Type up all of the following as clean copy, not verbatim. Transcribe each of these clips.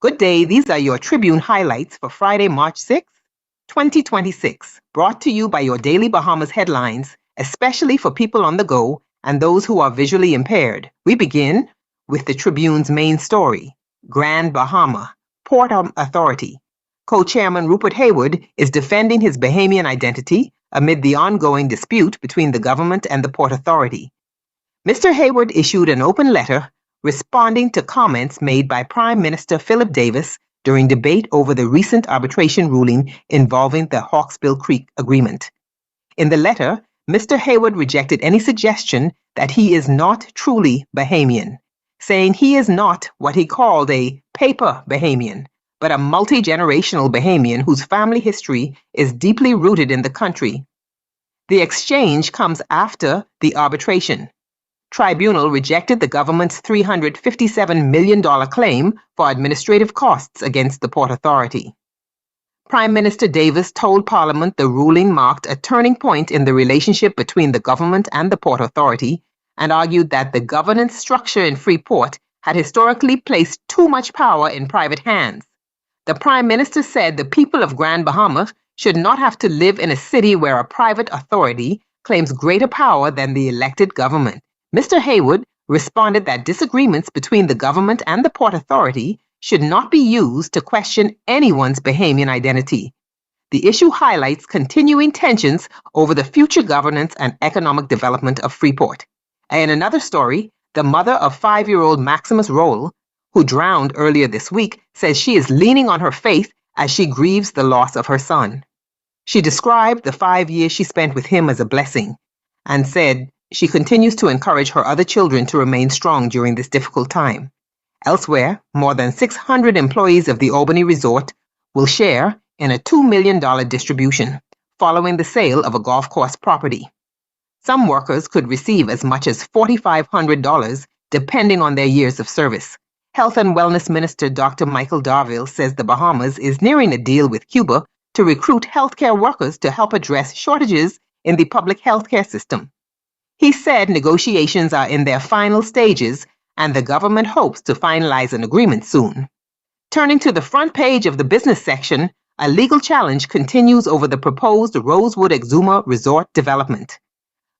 Good day, these are your Tribune highlights for Friday, March 6, 2026, brought to you by your daily Bahamas headlines, especially for people on the go and those who are visually impaired. We begin with the Tribune's main story, Grand Bahama Port Authority. Co-chairman Rupert Hayward is defending his Bahamian identity amid the ongoing dispute between the government and the Port Authority. Mr. Hayward issued an open letter responding to comments made by Prime Minister Philip Davis during debate over the recent arbitration ruling involving the Hawksbill Creek Agreement. In the letter, Mr. Hayward rejected any suggestion that he is not truly Bahamian, saying he is not what he called a paper Bahamian, but a multi-generational Bahamian whose family history is deeply rooted in the country. The exchange comes after the arbitration. Tribunal rejected the government's $357 million claim for administrative costs against the Port Authority. Prime Minister Davis told Parliament the ruling marked a turning point in the relationship between the government and the Port Authority and argued that the governance structure in Freeport had historically placed too much power in private hands. The Prime Minister said the people of Grand Bahama should not have to live in a city where a private authority claims greater power than the elected government. Mr. Hayward responded that disagreements between the government and the Port Authority should not be used to question anyone's Bahamian identity. The issue highlights continuing tensions over the future governance and economic development of Freeport. In another story, the mother of 5-year-old Maximus Roll, who drowned earlier this week, says she is leaning on her faith as she grieves the loss of her son. She described the 5 years she spent with him as a blessing and said she continues to encourage her other children to remain strong during this difficult time. Elsewhere, more than 600 employees of the Albany Resort will share in a $2 million distribution following the sale of a golf course property. Some workers could receive as much as $4,500 depending on their years of service. Health and Wellness Minister Dr. Michael Darville says the Bahamas is nearing a deal with Cuba to recruit healthcare workers to help address shortages in the public healthcare system. He said negotiations are in their final stages and the government hopes to finalize an agreement soon. Turning to the front page of the business section, a legal challenge continues over the proposed Rosewood Exuma Resort development.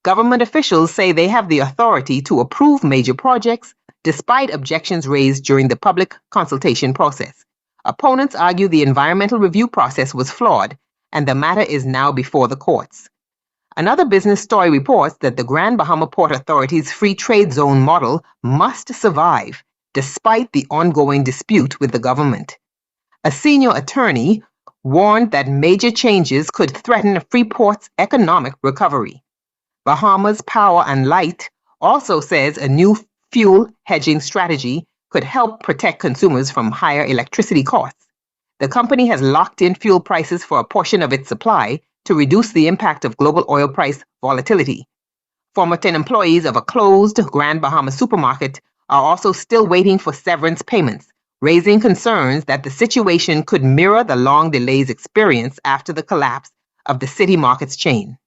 Government officials say they have the authority to approve major projects despite objections raised during the public consultation process. Opponents argue the environmental review process was flawed and the matter is now before the courts. Another business story reports that the Grand Bahama Port Authority's free trade zone model must survive despite the ongoing dispute with the government. A senior attorney warned that major changes could threaten Freeport's economic recovery. Bahamas Power and Light also says a new fuel hedging strategy could help protect consumers from higher electricity costs. The company has locked in fuel prices for a portion of its supply to reduce the impact of global oil price volatility. Former 10 employees of a closed Grand Bahama supermarket are also still waiting for severance payments, raising concerns that the situation could mirror the long delays experienced after the collapse of the City Markets chain.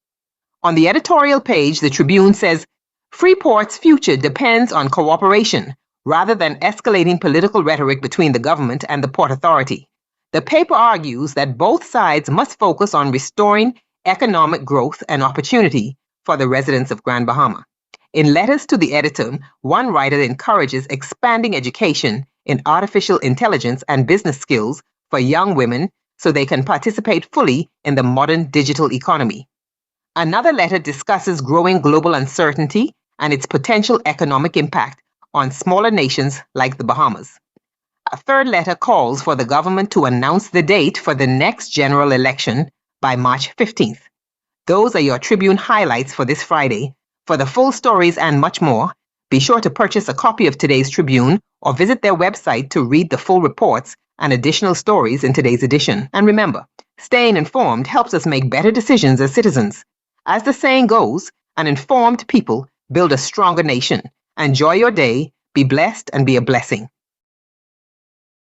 On the editorial page, the Tribune says, Freeport's future depends on cooperation rather than escalating political rhetoric between the government and the Port Authority. The paper argues that both sides must focus on restoring economic growth and opportunity for the residents of Grand Bahama. In letters to the editor, one writer encourages expanding education in artificial intelligence and business skills for young women so they can participate fully in the modern digital economy. Another letter discusses growing global uncertainty and its potential economic impact on smaller nations like the Bahamas. A third letter calls for the government to announce the date for the next general election by March 15th. Those are your Tribune highlights for this Friday. For the full stories and much more, be sure to purchase a copy of today's Tribune or visit their website to read the full reports and additional stories in today's edition. And remember, staying informed helps us make better decisions as citizens. As the saying goes, an informed people build a stronger nation. Enjoy your day, be blessed, and be a blessing.